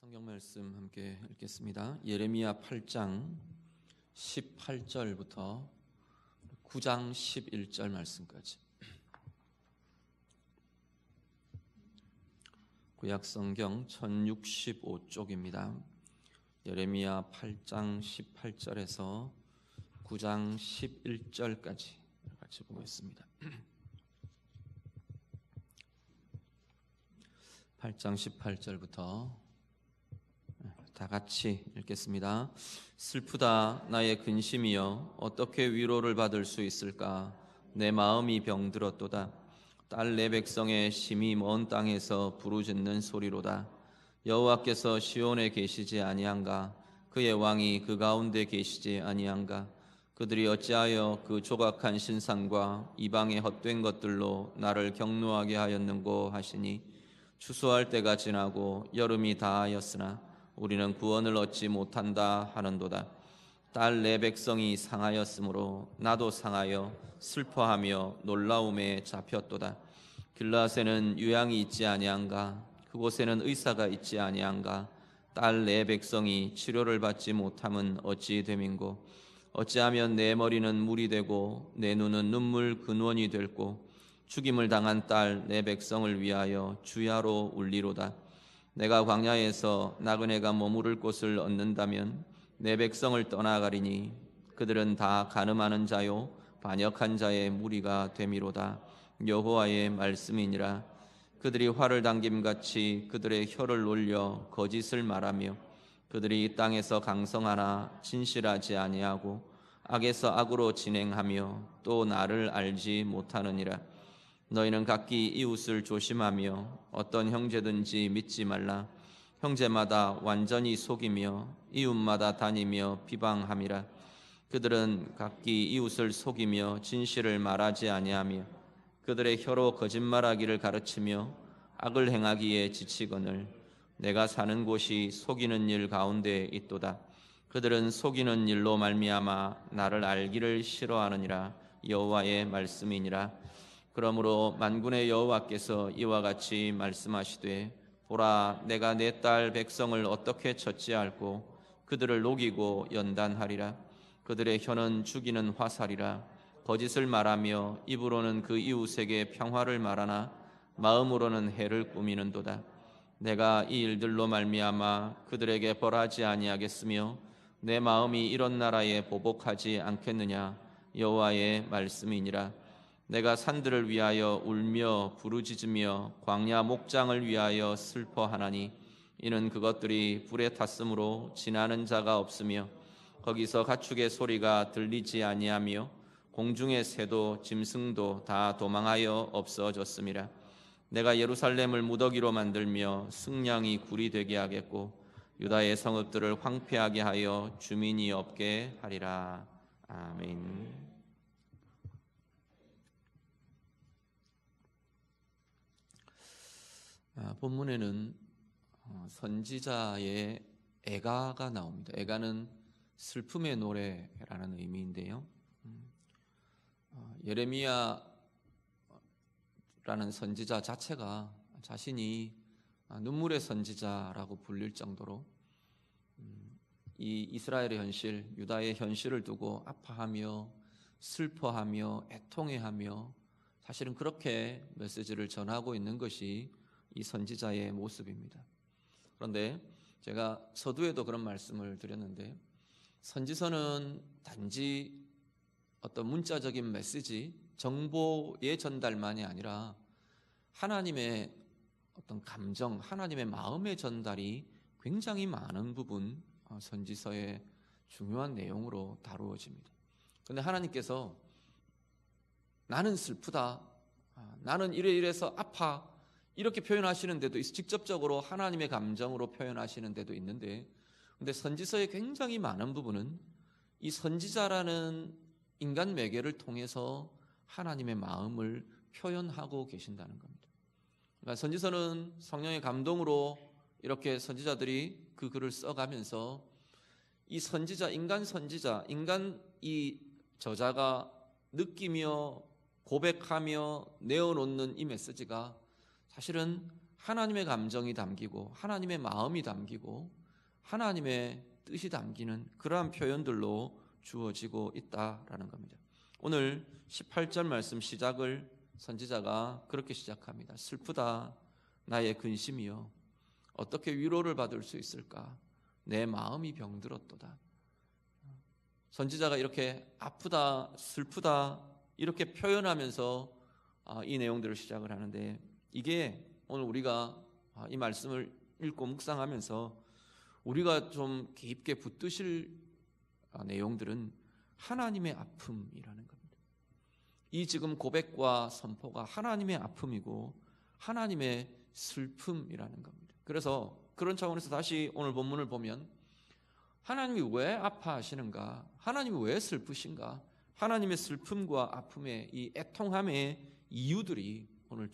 성경 말씀 함께 읽겠습니다. 예레미야 8장 18절부터 9장 11절 말씀까지. 구약 성경 1065쪽입니다. 예레미야 8장 18절에서 9장 11절까지 같이 보겠습니다. 8장 18절부터 다 같이 읽겠습니다. 슬프다 나의 근심이여, 어떻게 위로를 받을 수 있을까? 내 마음이 병들었도다. 딸 내 백성의 심히 먼 땅에서 부르짖는 소리로다. 여호와께서 시온에 계시지 아니한가? 그의 왕이 그 가운데 계시지 아니한가? 그들이 어찌하여 그 조각한 신상과 이방의 헛된 것들로 나를 경노하게 하였는고 하시니, 추수할 때가 지나고 여름이 다하였으나 우리는 구원을 얻지 못한다 하는도다. 딸 내 백성이 상하였으므로 나도 상하여 슬퍼하며 놀라움에 잡혔도다. 길라앗에는 유양이 있지 아니한가? 그곳에는 의사가 있지 아니한가? 딸 내 백성이 치료를 받지 못함은 어찌 됨인고? 어찌하면 내 머리는 물이 되고 내 눈은 눈물 근원이 될고, 죽임을 당한 딸 내 백성을 위하여 주야로 울리로다. 내가 광야에서 나그네가 머무를 곳을 얻는다면 내 백성을 떠나가리니, 그들은 다 가늠하는 자요 반역한 자의 무리가 되미로다. 여호와의 말씀이니라. 그들이 활을 당김같이 그들의 혀를 놀려 거짓을 말하며, 그들이 이 땅에서 강성하나 진실하지 아니하고 악에서 악으로 진행하며 또 나를 알지 못하느니라. 너희는 각기 이웃을 조심하며 어떤 형제든지 믿지 말라. 형제마다 완전히 속이며 이웃마다 다니며 비방함이라. 그들은 각기 이웃을 속이며 진실을 말하지 아니하며 그들의 혀로 거짓말하기를 가르치며 악을 행하기에 지치거늘 내가 사는 곳이 속이는 일 가운데 있도다. 그들은 속이는 일로 말미암아 나를 알기를 싫어하느니라. 여호와의 말씀이니라. 그러므로 만군의 여호와께서 이와 같이 말씀하시되, 보라, 내가 내 딸 백성을 어떻게 처치할꼬? 그들을 녹이고 연단하리라. 그들의 혀는 죽이는 화살이라. 거짓을 말하며 입으로는 그 이웃에게 평화를 말하나 마음으로는 해를 꾸미는도다. 내가 이 일들로 말미암아 그들에게 벌하지 아니하겠으며 내 마음이 이런 나라에 보복하지 않겠느냐? 여호와의 말씀이니라. 내가 산들을 위하여 울며 부르짖으며 광야 목장을 위하여 슬퍼하나니, 이는 그것들이 불에 탔으므로 지나는 자가 없으며 거기서 가축의 소리가 들리지 아니하며 공중의 새도 짐승도 다 도망하여 없어졌음이라. 내가 예루살렘을 무더기로 만들며 승냥이 굴이 되게 하겠고 유다의 성읍들을 황폐하게 하여 주민이 없게 하리라. 아멘. 본문에는 선지자의 애가가 나옵니다. 애가는 슬픔의 노래라는 의미인데요. 예레미야라는 선지자 자체가 자신이 눈물의 선지자라고 불릴 정도로 이 이스라엘의 현실, 유다의 현실을 두고 아파하며 슬퍼하며 애통해하며 사실은 그렇게 메시지를 전하고 있는 것이 이 선지자의 모습입니다. 그런데 제가 서두에도 그런 말씀을 드렸는데, 선지서는 단지 어떤 문자적인 메시지, 정보의 전달만이 아니라 하나님의 어떤 감정, 하나님의 마음의 전달이 굉장히 많은 부분 선지서의 중요한 내용으로 다루어집니다. 그런데 하나님께서 나는 슬프다, 나는 이래서 아파, 이렇게 표현하시는 데도 직접적으로 하나님의 감정으로 표현하시는 데도 있는데, 근데 선지서의 굉장히 많은 부분은 이 선지자라는 인간 매개를 통해서 하나님의 마음을 표현하고 계신다는 겁니다. 그러니까 선지서는 성령의 감동으로 이렇게 선지자들이 그 글을 써가면서 이 선지자, 인간 이 저자가 느끼며 고백하며 내어놓는 이 메시지가 사실은 하나님의 감정이 담기고 하나님의 마음이 담기고 하나님의 뜻이 담기는 그러한 표현들로 주어지고 있다라는 겁니다. 오늘 18절 말씀 시작을 선지자가 그렇게 시작합니다. 슬프다 나의 근심이여 어떻게 위로를 받을 수 있을까? 내 마음이 병들었도다. 선지자가 이렇게 아프다, 슬프다 이렇게 표현하면서 이 내용들을 시작을 하는데, 이게 오늘 우리가 이 말씀을 읽고 묵상하면서 우리가 좀 깊게 붙드실 내용들은 하나님의 아픔이라는 겁니다. 이 지금 고백과 선포가 하나님의 아픔이고 하나님의 슬픔이라는 겁니다. 그래서 그런 차원에서 다시 오늘 본문을 보면 하나님이 왜 아파하시는가? 하나님이 왜 슬프신가? 하나님의 슬픔과 아픔의 이 애통함의 이유들이 오늘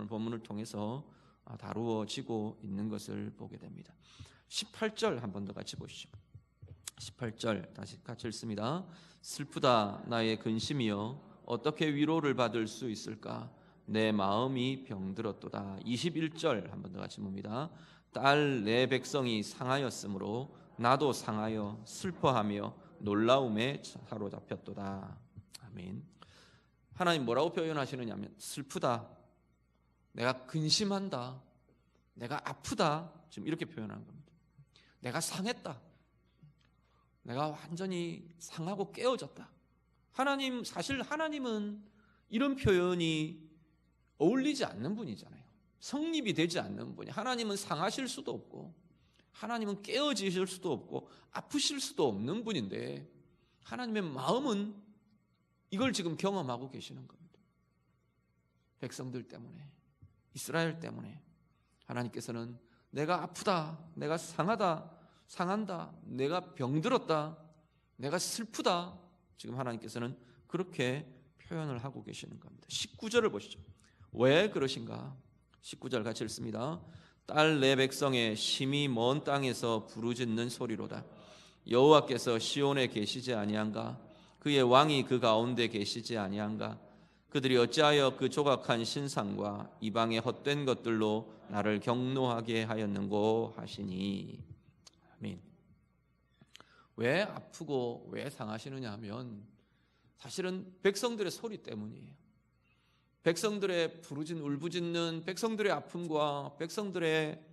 본문을 통해서 다루어지고 있는 것을 보게 됩니다. 18절 한 번 더 같이 보시죠. 18절 다시 같이 읽습니다. 슬프다 나의 근심이여 어떻게 위로를 받을 수 있을까? 내 마음이 병들었도다. 21절 한 번 더 같이 봅니다. 딸 내 백성이 상하였으므로 나도 상하여 슬퍼하며 놀라움에 사로잡혔도다. 아멘. 하나님 뭐라고 표현하시느냐면 슬프다, 내가 근심한다, 내가 아프다, 지금 이렇게 표현하는 겁니다. 내가 상했다, 내가 완전히 상하고 깨어졌다. 하나님, 사실 하나님은 이런 표현이 어울리지 않는 분이잖아요. 성립이 되지 않는 분이. 하나님은 상하실 수도 없고 하나님은 깨어지실 수도 없고 아프실 수도 없는 분인데 하나님의 마음은 이걸 지금 경험하고 계시는 겁니다. 백성들 때문에, 이스라엘 때문에 하나님께서는 내가 아프다, 내가 상하다, 상한다, 내가 병들었다, 내가 슬프다, 지금 하나님께서는 그렇게 표현을 하고 계시는 겁니다. 19절을 보시죠. 왜 그러신가? 19절 같이 읽습니다. 딸 내 백성의 심히 먼 땅에서 부르짖는 소리로다. 여호와께서 시온에 계시지 아니한가? 그의 왕이 그 가운데 계시지 아니한가? 그들이 어찌하여 그 조각한 신상과 이방의 헛된 것들로 나를 경노하게 하였는고 하시니. 아멘. 왜 아프고 왜 상하시느냐 하면 사실은 백성들의 소리 때문이에요. 백성들의 울부짖는 백성들의 아픔과 백성들의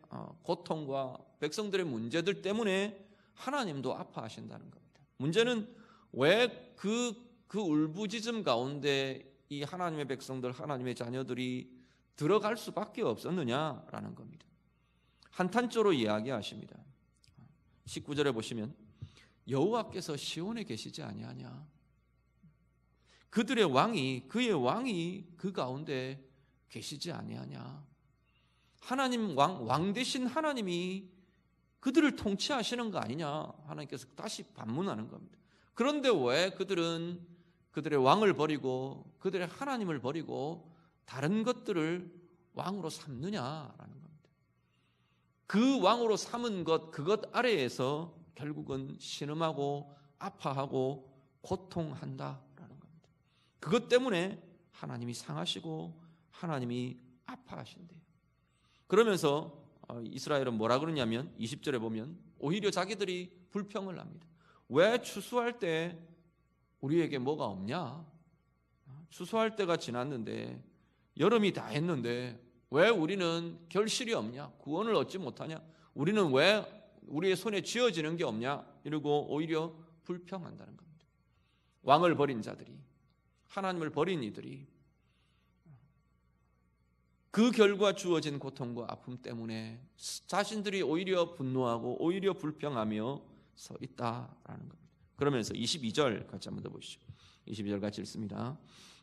고통과 백성들의 문제들 때문에 하나님도 아파하신다는 겁니다. 문제는 왜 그 울부짖음 가운데 이 하나님의 백성들, 하나님의 자녀들이 들어갈 수밖에 없었느냐라는 겁니다. 한탄조로 이야기하십니다. 19절에 보시면 여호와께서 시온에 계시지 아니하냐? 그들의 왕이, 그의 왕이 그 가운데 계시지 아니하냐? 하나님 왕 되신 하나님이 그들을 통치하시는 거 아니냐? 하나님께서 다시 반문하는 겁니다. 그런데 왜 그들은 그들의 왕을 버리고 그들의 하나님을 버리고 다른 것들을 왕으로 삼느냐라는 겁니다. 그 왕으로 삼은 것, 그것 아래에서 결국은 신음하고 아파하고 고통한다라는 겁니다. 그것 때문에 하나님이 상하시고 하나님이 아파하신대요. 그러면서 이스라엘은 뭐라 그러냐면 20절에 보면 오히려 자기들이 불평을 합니다. 왜 추수할 때 우리에게 뭐가 없냐? 추수할 때가 지났는데 여름이 다 했는데 왜 우리는 결실이 없냐? 구원을 얻지 못하냐? 우리는 왜 우리의 손에 쥐어지는 게 없냐? 이러고 오히려 불평한다는 겁니다. 왕을 버린 자들이, 하나님을 버린 이들이 그 결과 주어진 고통과 아픔 때문에 자신들이 오히려 분노하고 오히려 불평하며 서 있다라는 겁니다. 그러면서 22절 같이 한번 더 보시죠. 22절 같이 읽습니다.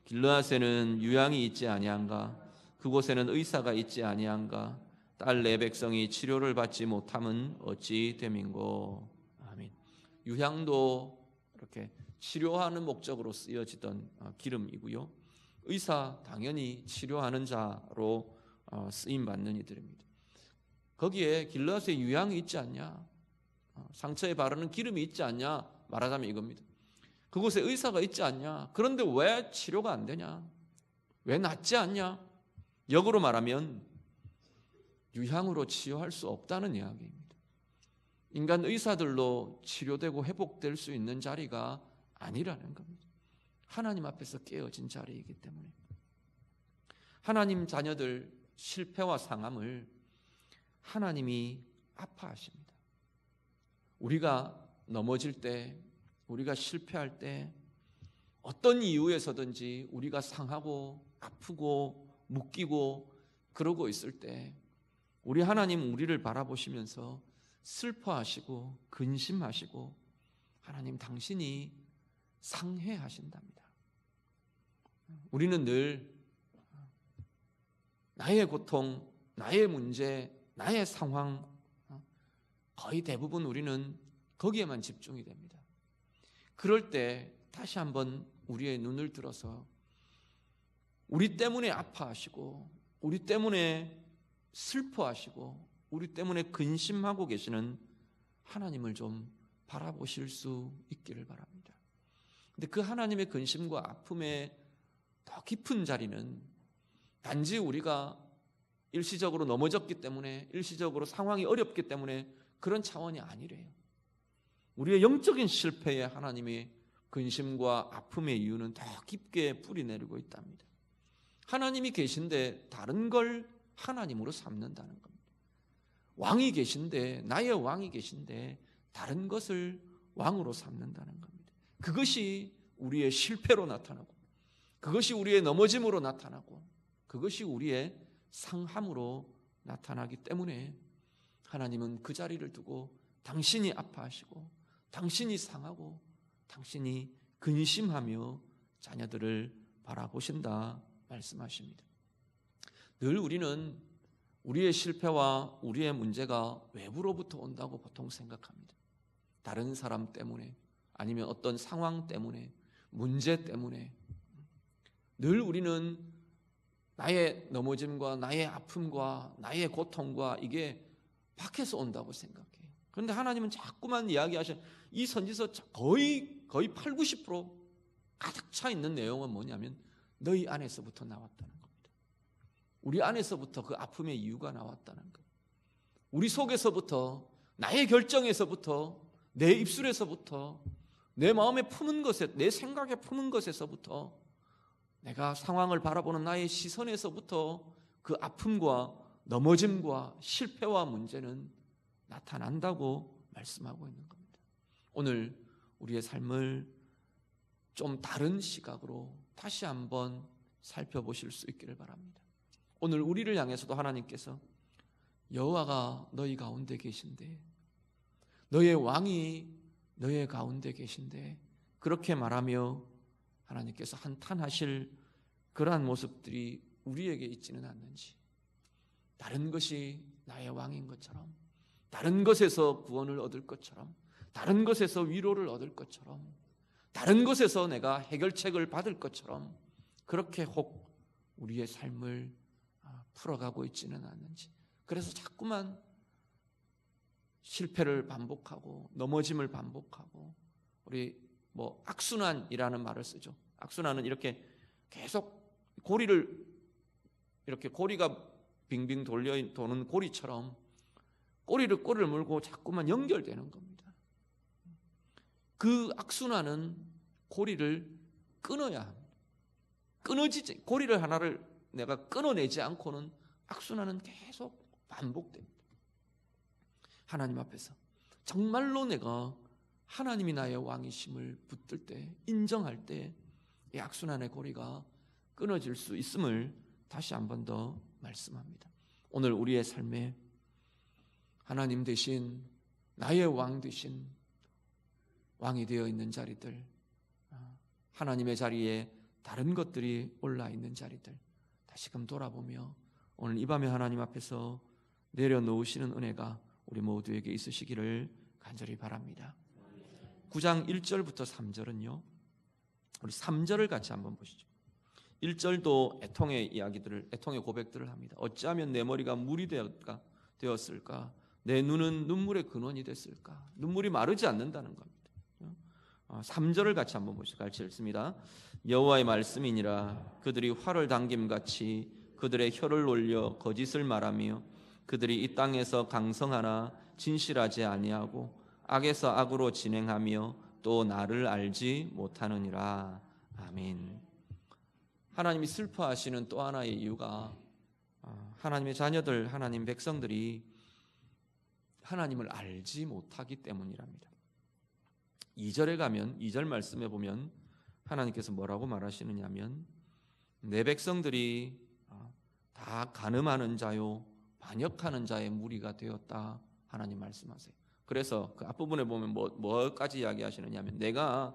길르앗에는 유양이 있지 아니한가? 그곳에는 의사가 있지 아니한가? 딸 내 백성이 치료를 받지 못함은 어찌 됨인고? 아멘. 유향도 이렇게 치료하는 목적으로 쓰여지던 기름이고요. 의사 당연히 치료하는 자로 쓰임 받는 이들입니다. 거기에 길르앗에 유향이 있지 않냐? 상처에 바르는 기름이 있지 않냐? 말하자면 이겁니다. 그곳에 의사가 있지 않냐? 그런데 왜 치료가 안 되냐? 왜 낫지 않냐? 역으로 말하면 유향으로 치유할 수 없다는 이야기입니다. 인간 의사들로 치료되고 회복될 수 있는 자리가 아니라는 겁니다. 하나님 앞에서 깨어진 자리이기 때문에 하나님 자녀들 실패와 상함을 하나님이 아파하십니다. 우리가 넘어질 때, 우리가 실패할 때, 어떤 이유에서든지 우리가 상하고 아프고 묶이고 그러고 있을 때 우리 하나님 우리를 바라보시면서 슬퍼하시고 근심하시고 하나님 당신이 상해하신답니다. 우리는 늘 나의 고통, 나의 문제, 나의 상황, 거의 대부분 우리는 거기에만 집중이 됩니다. 그럴 때 다시 한번 우리의 눈을 들어서 우리 때문에 아파하시고 우리 때문에 슬퍼하시고 우리 때문에 근심하고 계시는 하나님을 좀 바라보실 수 있기를 바랍니다. 근데 그 하나님의 근심과 아픔의 더 깊은 자리는 단지 우리가 일시적으로 넘어졌기 때문에, 일시적으로 상황이 어렵기 때문에 그런 차원이 아니래요. 우리의 영적인 실패에 하나님의 근심과 아픔의 이유는 더 깊게 뿌리내리고 있답니다. 하나님이 계신데 다른 걸 하나님으로 삼는다는 겁니다. 왕이 계신데, 나의 왕이 계신데 다른 것을 왕으로 삼는다는 겁니다. 그것이 우리의 실패로 나타나고, 그것이 우리의 넘어짐으로 나타나고, 그것이 우리의 상함으로 나타나기 때문에 하나님은 그 자리를 두고 당신이 아파하시고 당신이 상하고 당신이 근심하며 자녀들을 바라보신다 말씀하십니다. 늘 우리는 우리의 실패와 우리의 문제가 외부로부터 온다고 보통 생각합니다. 다른 사람 때문에, 아니면 어떤 상황 때문에, 문제 때문에. 늘 우리는 나의 넘어짐과 나의 아픔과 나의 고통과 이게 밖에서 온다고 생각해요. 그런데 하나님은 자꾸만 이야기하시는 이 선지서 거의 80-90% 가득 차 있는 내용은 뭐냐면 너희 안에서부터 나왔다는 겁니다. 우리 안에서부터 그 아픔의 이유가 나왔다는 거예요. 우리 속에서부터, 나의 결정에서부터, 내 입술에서부터, 내 마음에 품은 것에, 내 생각에 품은 것에서부터, 내가 상황을 바라보는 나의 시선에서부터 그 아픔과 넘어짐과 실패와 문제는 나타난다고 말씀하고 있는 겁니다. 오늘 우리의 삶을 좀 다른 시각으로 다시 한번 살펴보실 수 있기를 바랍니다. 오늘 우리를 향해서도 하나님께서 여호와가 너희 가운데 계신데, 너의 왕이 너의 가운데 계신데, 그렇게 말하며 하나님께서 한탄하실 그러한 모습들이 우리에게 있지는 않는지, 다른 것이 나의 왕인 것처럼, 다른 것에서 구원을 얻을 것처럼, 다른 것에서 위로를 얻을 것처럼, 다른 것에서 내가 해결책을 받을 것처럼 그렇게 혹 우리의 삶을 풀어가고 있지는 않는지, 그래서 자꾸만 실패를 반복하고 넘어짐을 반복하고, 우리 악순환이라는 말을 쓰죠. 악순환은 이렇게 계속 고리를, 이렇게 고리가 빙빙 도는 고리처럼 꼬리를 물고 자꾸만 연결되는 겁니다. 그 악순환은 고리를 끊어야 합니다. 끊어지지, 고리를 하나를 내가 끊어내지 않고는 악순환은 계속 반복됩니다. 하나님 앞에서 정말로 내가 하나님이 나의 왕이심을 붙들 때, 인정할 때 이 악순환의 고리가 끊어질 수 있음을 다시 한 번 더 말씀합니다. 오늘 우리의 삶에 하나님 대신, 나의 왕 대신 왕이 되어 있는 자리들, 하나님의 자리에 다른 것들이 올라 있는 자리들 다시금 돌아보며 오늘 이 밤에 하나님 앞에서 내려놓으시는 은혜가 우리 모두에게 있으시기를 간절히 바랍니다. 9장 1절부터 3절은요, 우리 3절을 같이 한번 보시죠. 1절도 애통의 이야기들을, 애통의 고백들을 합니다. 어찌하면 내 머리가 물이 되었을까? 내 눈은 눈물의 근원이 됐을까? 눈물이 마르지 않는다는 겁니다. 3절을 같이 한번 보시죠. 같이 읽습니다. 여호와의 말씀이니라. 그들이 활을 당김같이 그들의 혀를 올려 거짓을 말하며 그들이 이 땅에서 강성하나 진실하지 아니하고 악에서 악으로 진행하며 또 나를 알지 못하느니라. 아멘. 하나님이 슬퍼하시는 또 하나의 이유가 하나님의 자녀들, 하나님 백성들이 하나님을 알지 못하기 때문이랍니다. 2절에 가면 2절 말씀에 보면 하나님께서 뭐라고 말하시느냐면 내 백성들이 다 간음하는 자요 반역하는 자의 무리가 되었다 하나님 말씀하세요. 그래서 그 앞부분에 보면 뭐까지 이야기하시느냐면 내가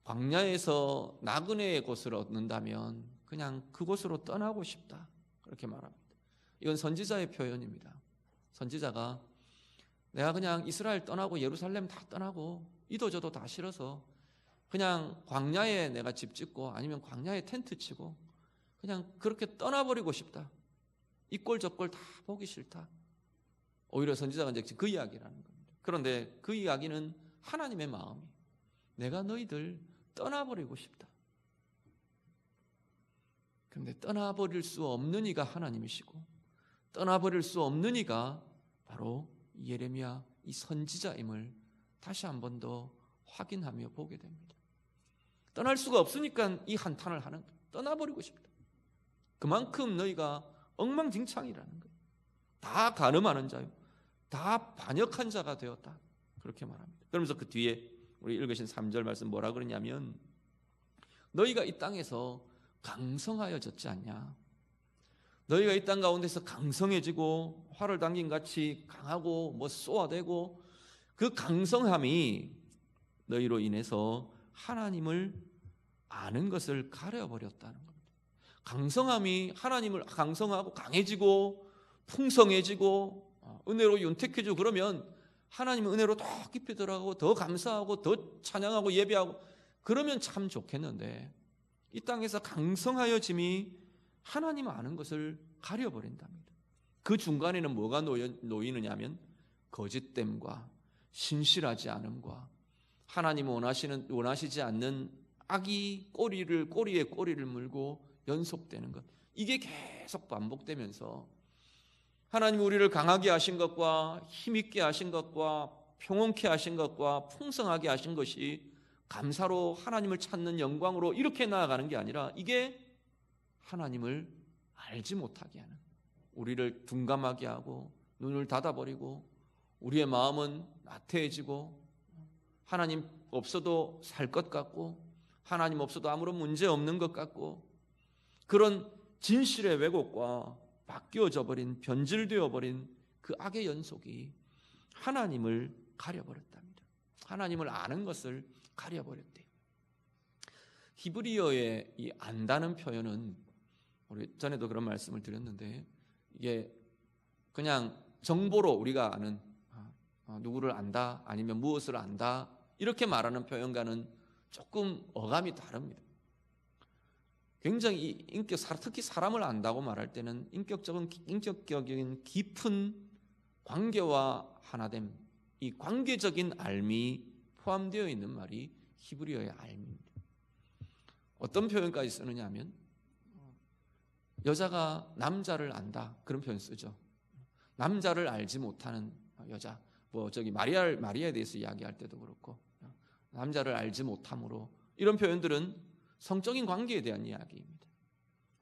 광야에서 나그네의 곳을 얻는다면 그냥 그곳으로 떠나고 싶다 그렇게 말합니다. 이건 선지자의 표현입니다. 선지자가 내가 그냥 이스라엘 떠나고 예루살렘 다 떠나고 이도저도 다 싫어서 그냥 광야에 내가 집 짓고 아니면 광야에 텐트 치고 그냥 그렇게 떠나버리고 싶다. 이 꼴 저 꼴 다 보기 싫다. 오히려 선지자가 이제 그 이야기를 하는 겁니다. 그런데 그 이야기는 하나님의 마음이 내가 너희들 떠나버리고 싶다. 그런데 떠나버릴 수 없는 이가 하나님이시고 떠나버릴 수 없는 이가 바로 예레미야 이 선지자임을 다시 한 번 더 확인하며 보게 됩니다. 떠날 수가 없으니까 이 한탄을 하는 거예요. 떠나버리고 싶다. 그만큼 너희가 엉망진창이라는 거예요. 다 간음하는 자요 다 반역한 자가 되었다 그렇게 말합니다. 그러면서 그 뒤에 우리 읽으신 3절 말씀 뭐라 그러냐면 너희가 이 땅에서 강성하여졌지 않냐. 너희가 이 땅 가운데서 강성해지고 활을 당긴 같이 강하고 쏘아대고 그 강성함이 너희로 인해서 하나님을 아는 것을 가려버렸다는 겁니다. 강성함이 하나님을 강성하고 강해지고 풍성해지고 은혜로 윤택해지고 그러면 하나님의 은혜로 더 깊이 들어가고 더 감사하고 더 찬양하고 예배하고 그러면 참 좋겠는데 이 땅에서 강성하여짐이 하나님 아는 것을 가려버린답니다. 그 중간에는 뭐가 놓이느냐면 거짓됨과 신실하지 않음과 하나님 원하시지 않는 악이 꼬리에 꼬리를 물고 연속되는 것, 이게 계속 반복되면서 하나님 우리를 강하게 하신 것과 힘있게 하신 것과 평온케 하신 것과 풍성하게 하신 것이 감사로 하나님을 찾는 영광으로 이렇게 나아가는 게 아니라 이게 하나님을 알지 못하게 하는, 우리를 둔감하게 하고 눈을 닫아버리고 우리의 마음은 나태해지고 하나님 없어도 살 것 같고 하나님 없어도 아무런 문제 없는 것 같고 그런 진실의 왜곡과 바뀌어져 버린 변질되어 버린 그 악의 연속이 하나님을 가려버렸답니다. 하나님을 아는 것을 가려버렸대요. 히브리어의 이 안다는 표현은 우리 전에도 그런 말씀을 드렸는데 이게 그냥 정보로 우리가 아는 누구를 안다 아니면 무엇을 안다 이렇게 말하는 표현과는 조금 어감이 다릅니다. 굉장히 특히 사람을 안다고 말할 때는 인격적인 깊은 관계와 하나됨, 이 관계적인 알미 포함되어 있는 말이 히브리어의 알미입니다. 어떤 표현까지 쓰느냐 하면 여자가 남자를 안다 그런 표현 쓰죠. 남자를 알지 못하는 여자, 마리아에 대해서 이야기할 때도 그렇고 남자를 알지 못함으로 이런 표현들은 성적인 관계에 대한 이야기입니다.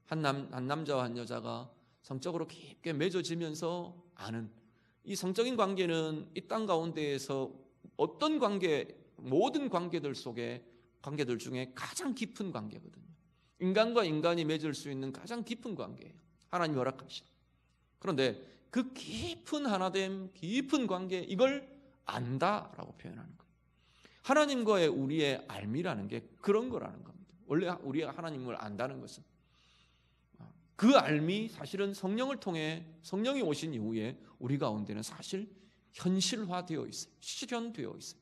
한 남자와 한 여자가 성적으로 깊게 맺어지면서 아는 이 성적인 관계는 이 땅 가운데에서 어떤 모든 관계들 중에 가장 깊은 관계거든요. 인간과 인간이 맺을 수 있는 가장 깊은 관계예요. 하나님 허락하신. 그런데 그 깊은 하나됨, 깊은 관계, 이걸 안다라고 표현하는 거예요. 하나님과의 우리의 알미라는 게 그런 거라는 겁니다. 원래 우리가 하나님을 안다는 것은 그 알미, 사실은 성령을 통해 성령이 오신 이후에 우리 가운데는 사실 현실화되어 있어요. 실현되어 있어요.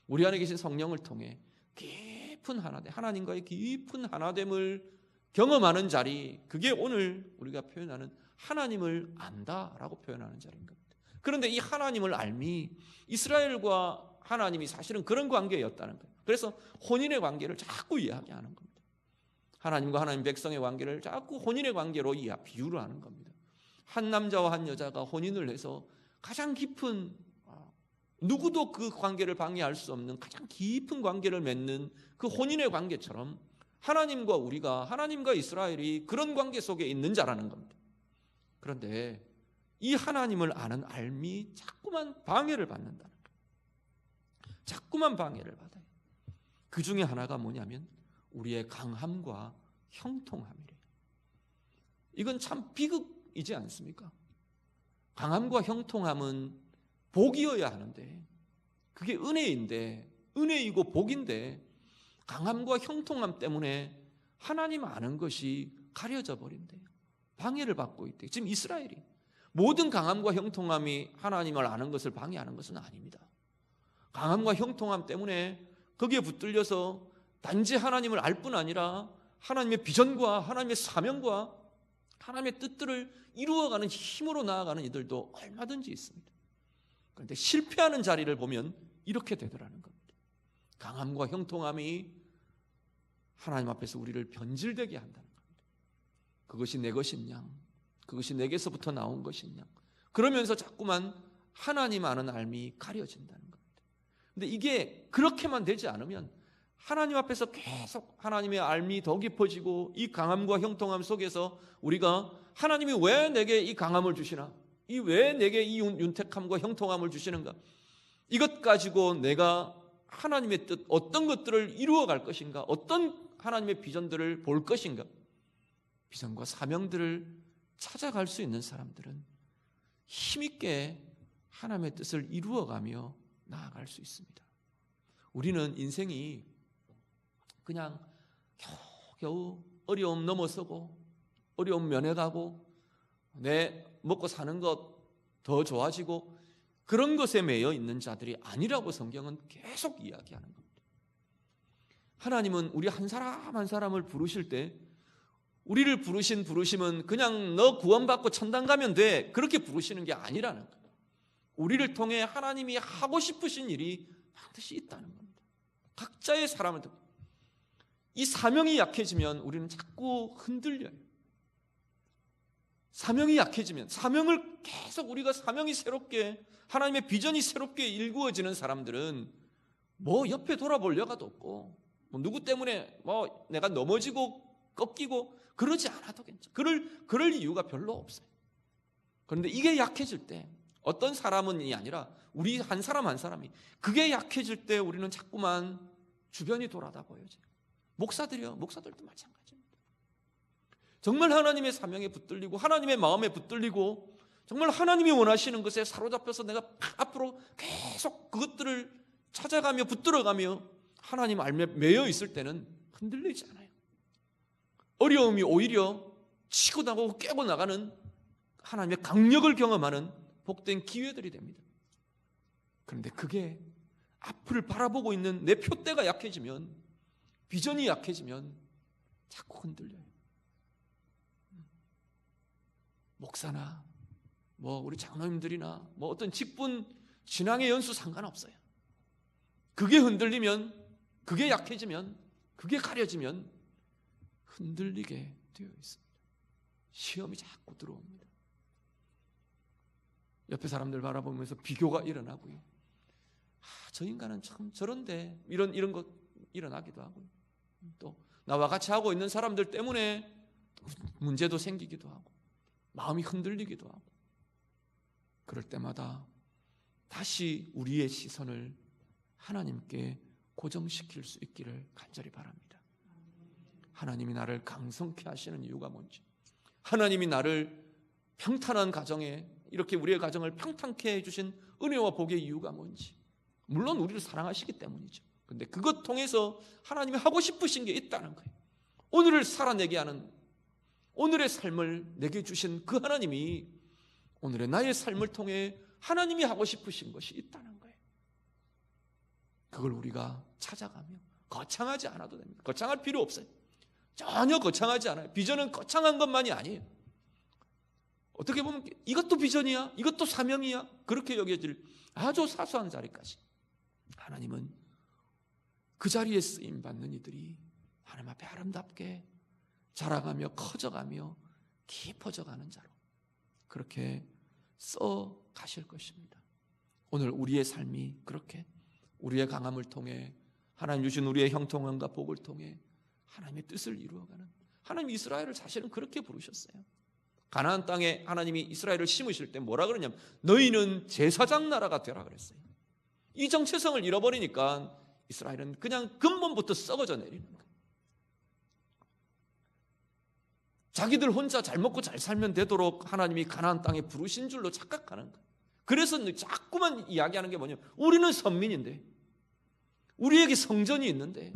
우리 안에 계신 성령을 통해 깊은 하나됨, 하나님과의 깊은 하나됨을 경험하는 자리, 그게 오늘 우리가 표현하는 하나님을 안다라고 표현하는 자리인 겁니다. 그런데 이 하나님을 알미, 이스라엘과 하나님이 사실은 그런 관계였다는 거예요. 그래서 혼인의 관계를 자꾸 이야기하는 겁니다. 하나님과 하나님 백성의 관계를 자꾸 혼인의 관계로 비유를 하는 겁니다. 한 남자와 한 여자가 혼인을 해서 가장 깊은, 누구도 그 관계를 방해할 수 없는 가장 깊은 관계를 맺는 그 혼인의 관계처럼 하나님과 우리가, 하나님과 이스라엘이 그런 관계 속에 있는 자라는 겁니다. 그런데 이 하나님을 아는 알미 자꾸만 방해를 받는다는 거예요. 자꾸만 방해를 받아요. 그 중에 하나가 뭐냐면 우리의 강함과 형통함이래요. 이건 참 비극이지 않습니까? 강함과 형통함은 복이어야 하는데, 그게 은혜인데, 은혜이고 복인데, 강함과 형통함 때문에 하나님 아는 것이 가려져 버린대요. 방해를 받고 있대요. 지금 이스라엘이 모든 강함과 형통함이 하나님을 아는 것을 방해하는 것은 아닙니다. 강함과 형통함 때문에 거기에 붙들려서 단지 하나님을 알 뿐 아니라 하나님의 비전과 하나님의 사명과 하나님의 뜻들을 이루어가는 힘으로 나아가는 이들도 얼마든지 있습니다. 그런데 실패하는 자리를 보면 이렇게 되더라는 겁니다. 강함과 형통함이 하나님 앞에서 우리를 변질되게 한다는 겁니다. 그것이 내 것이냐, 그것이 내게서부터 나온 것이냐, 그러면서 자꾸만 하나님 아는 알미 가려진다는 겁니다. 근데 이게 그렇게만 되지 않으면 하나님 앞에서 계속 하나님의 알미 더 깊어지고 이 강함과 형통함 속에서 우리가 하나님이 왜 내게 이 강함을 주시나, 왜 내게 이 윤택함과 형통함을 주시는가, 이것 가지고 내가 하나님의 뜻, 어떤 것들을 이루어갈 것인가, 어떤 하나님의 비전들을 볼 것인가, 비전과 사명들을 찾아갈 수 있는 사람들은 힘있게 하나님의 뜻을 이루어가며 나아갈 수 있습니다. 우리는 인생이 그냥 겨우 어려움 넘어서고 어려움 면해가고 내 먹고 사는 것 더 좋아지고 그런 것에 매여 있는 자들이 아니라고 성경은 계속 이야기하는 겁니다. 하나님은 우리 한 사람 한 사람을 부르실 때 우리를 부르신 부르심은 그냥 너 구원받고 천당 가면 돼, 그렇게 부르시는 게 아니라는 거예요. 우리를 통해 하나님이 하고 싶으신 일이 반드시 있다는 겁니다. 각자의 사람을 듣고 이 사명이 약해지면 우리는 자꾸 흔들려요. 사명이 약해지면, 사명을 계속 우리가 사명이 새롭게, 하나님의 비전이 새롭게 일구어지는 사람들은 뭐 옆에 돌아볼 여가도 없고 뭐 누구 때문에 뭐 내가 넘어지고 꺾이고 그러지 않아도 괜찮아. 그럴 이유가 별로 없어요. 그런데 이게 약해질 때, 어떤 사람은이 아니라 우리 한 사람 한 사람이 그게 약해질 때 우리는 자꾸만 주변이 돌아다 보여져요. 목사들도 마찬가지입니다. 정말 하나님의 사명에 붙들리고 하나님의 마음에 붙들리고 정말 하나님이 원하시는 것에 사로잡혀서 내가 앞으로 계속 그것들을 찾아가며 붙들어가며 하나님 알며 매여 있을 때는 흔들리지 않아요. 어려움이 오히려 치고 나가고 깨고 나가는 하나님의 강력을 경험하는 복된 기회들이 됩니다. 그런데 그게 앞을 바라보고 있는 내 표대가 약해지면, 비전이 약해지면 자꾸 흔들려요. 목사나 뭐 우리 장로님들이나 뭐 어떤 직분 신앙의 연수 상관없어요. 그게 흔들리면, 그게 약해지면, 그게 가려지면 흔들리게 되어 있습니다. 시험이 자꾸 들어옵니다. 옆에 사람들 바라보면서 비교가 일어나고요. 저 인간은 참 저런데, 이런 것 일어나기도 하고요. 또 나와 같이 하고 있는 사람들 때문에 문제도 생기기도 하고 마음이 흔들리기도 하고, 그럴 때마다 다시 우리의 시선을 하나님께 고정시킬 수 있기를 간절히 바랍니다. 하나님이 나를 강성케 하시는 이유가 뭔지, 하나님이 나를 평탄한 가정에, 이렇게 우리의 가정을 평탄케 해주신 은혜와 복의 이유가 뭔지, 물론 우리를 사랑하시기 때문이죠. 그런데 그것 통해서 하나님이 하고 싶으신 게 있다는 거예요. 오늘을 살아내게 하는, 오늘의 삶을 내게 주신 그 하나님이 오늘의 나의 삶을 통해 하나님이 하고 싶으신 것이 있다는 거예요. 그걸 우리가 찾아가며 거창하지 않아도 됩니다. 거창할 필요 없어요. 전혀 거창하지 않아요. 비전은 거창한 것만이 아니에요. 어떻게 보면 이것도 비전이야, 이것도 사명이야, 그렇게 여겨질 아주 사소한 자리까지 하나님은 그 자리에 쓰임받는 이들이 하나님 앞에 아름답게 자라가며 커져가며 깊어져가는 자로, 그렇게 써 가실 것입니다. 오늘 우리의 삶이 그렇게 우리의 강함을 통해 하나님 주신 우리의 형통함과 복을 통해 하나님의 뜻을 이루어가는, 하나님 이스라엘을 사실은 그렇게 부르셨어요. 가나안 땅에 하나님이 이스라엘을 심으실 때 뭐라 그러냐면 너희는 제사장 나라가 되라 그랬어요. 이 정체성을 잃어버리니까 이스라엘은 그냥 근본부터 썩어져 내리는 거예요. 자기들 혼자 잘 먹고 잘 살면 되도록 하나님이 가나안 땅에 부르신 줄로 착각하는 거예요. 그래서 자꾸만 이야기하는 게 뭐냐면 우리는 선민인데, 우리에게 성전이 있는데,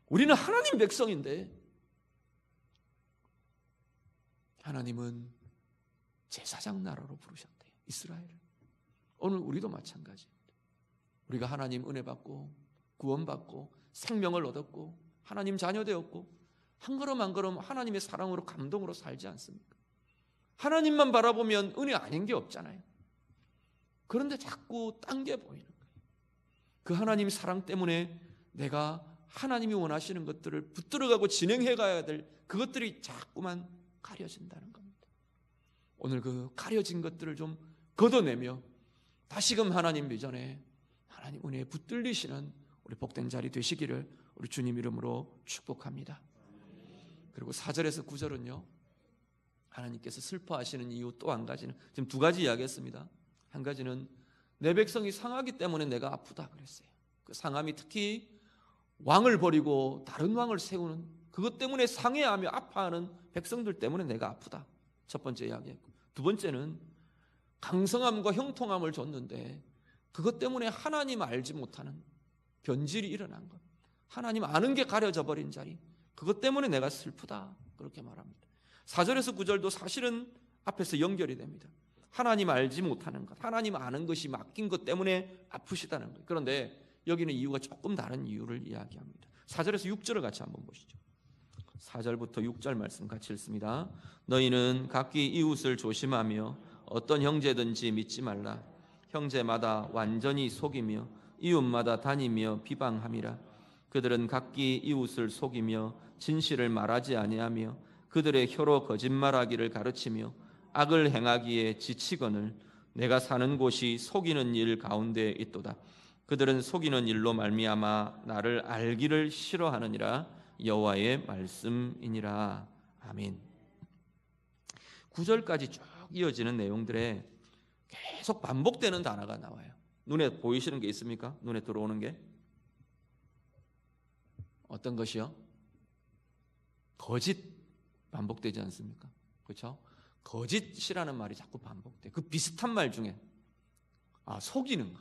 우리는 하나님 백성인데, 하나님은 제사장 나라로 부르셨대요, 이스라엘을. 오늘 우리도 마찬가지입니다. 우리가 하나님 은혜 받고 구원받고 생명을 얻었고 하나님 자녀 되었고 한 걸음 한 걸음 하나님의 사랑으로 감동으로 살지 않습니까? 하나님만 바라보면 은혜 아닌 게 없잖아요. 그런데 자꾸 딴 게 보이는 거예요. 그 하나님 사랑 때문에 내가 하나님이 원하시는 것들을 붙들어가고 진행해 가야 될 그것들이 자꾸만 가려진다는 겁니다. 오늘 그 가려진 것들을 좀 걷어내며 다시금 하나님 비전에 하나님 은혜에 붙들리시는 우리 복된 자리 되시기를 우리 주님 이름으로 축복합니다. 그리고 4절에서 9절은요, 하나님께서 슬퍼하시는 이유 또 한 가지는, 지금 두 가지 이야기했습니다. 한 가지는 내 백성이 상하기 때문에 내가 아프다 그랬어요. 그 상함이 특히 왕을 버리고 다른 왕을 세우는 그것 때문에 상해하며 아파하는 백성들 때문에 내가 아프다. 첫 번째 이야기했고, 두 번째는 강성함과 형통함을 줬는데 그것 때문에 하나님 알지 못하는 변질이 일어난 것, 하나님 아는 게 가려져 버린 자리, 그것 때문에 내가 슬프다 그렇게 말합니다. 4절에서 9절도 사실은 앞에서 연결이 됩니다. 하나님 알지 못하는 것, 하나님 아는 것이 맡긴 것 때문에 아프시다는 것. 그런데 여기는 이유가 조금 다른 이유를 이야기합니다. 4절에서 6절을 같이 한번 보시죠. 4절부터 6절 말씀 같이 읽습니다. 너희는 각기 이웃을 조심하며 어떤 형제든지 믿지 말라. 형제마다 완전히 속이며 이웃마다 다니며 비방함이라. 그들은 각기 이웃을 속이며 진실을 말하지 아니하며 그들의 혀로 거짓말하기를 가르치며 악을 행하기에 지치거늘 내가 사는 곳이 속이는 일 가운데 있도다. 그들은 속이는 일로 말미암아 나를 알기를 싫어하느니라. 여호와의 말씀이니라. 아멘. 9절까지 쭉 이어지는 내용들에 계속 반복되는 단어가 나와요. 눈에 보이시는 게 있습니까? 눈에 들어오는 게 어떤 것이요? 거짓 반복되지 않습니까? 그렇죠? 거짓이라는 말이 자꾸 반복돼. 그 비슷한 말 중에 속이는 거,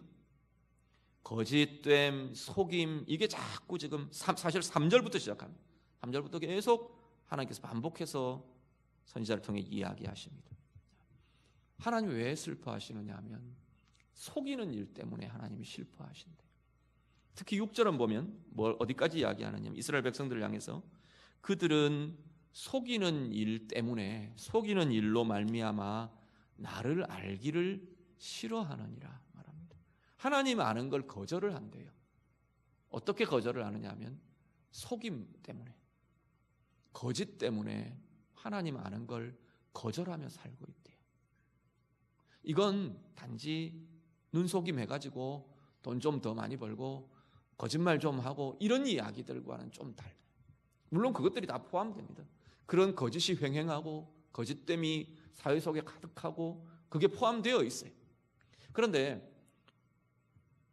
거짓됨, 속임, 이게 자꾸 지금 사실 3절부터 시작합니다. 3절부터 계속 하나님께서 반복해서 선지자를 통해 이야기하십니다. 하나님 왜 슬퍼하시느냐 하면 속이는 일 때문에 하나님이 슬퍼하신대. 특히 6절은 보면 어디까지 이야기하느냐면 이스라엘 백성들을 향해서 그들은 속이는 일 때문에, 속이는 일로 말미암아 나를 알기를 싫어하느니라 말합니다. 하나님 아는 걸 거절을 한대요. 어떻게 거절을 하느냐 하면 속임 때문에, 거짓 때문에 하나님 아는 걸 거절하며 살고 있대요. 이건 단지 눈속임 해가지고 돈 좀 더 많이 벌고 거짓말 좀 하고 이런 이야기들과는 좀 달라요. 물론 그것들이 다 포함됩니다. 그런 거짓이 횡행하고 거짓됨이 사회 속에 가득하고 그게 포함되어 있어요. 그런데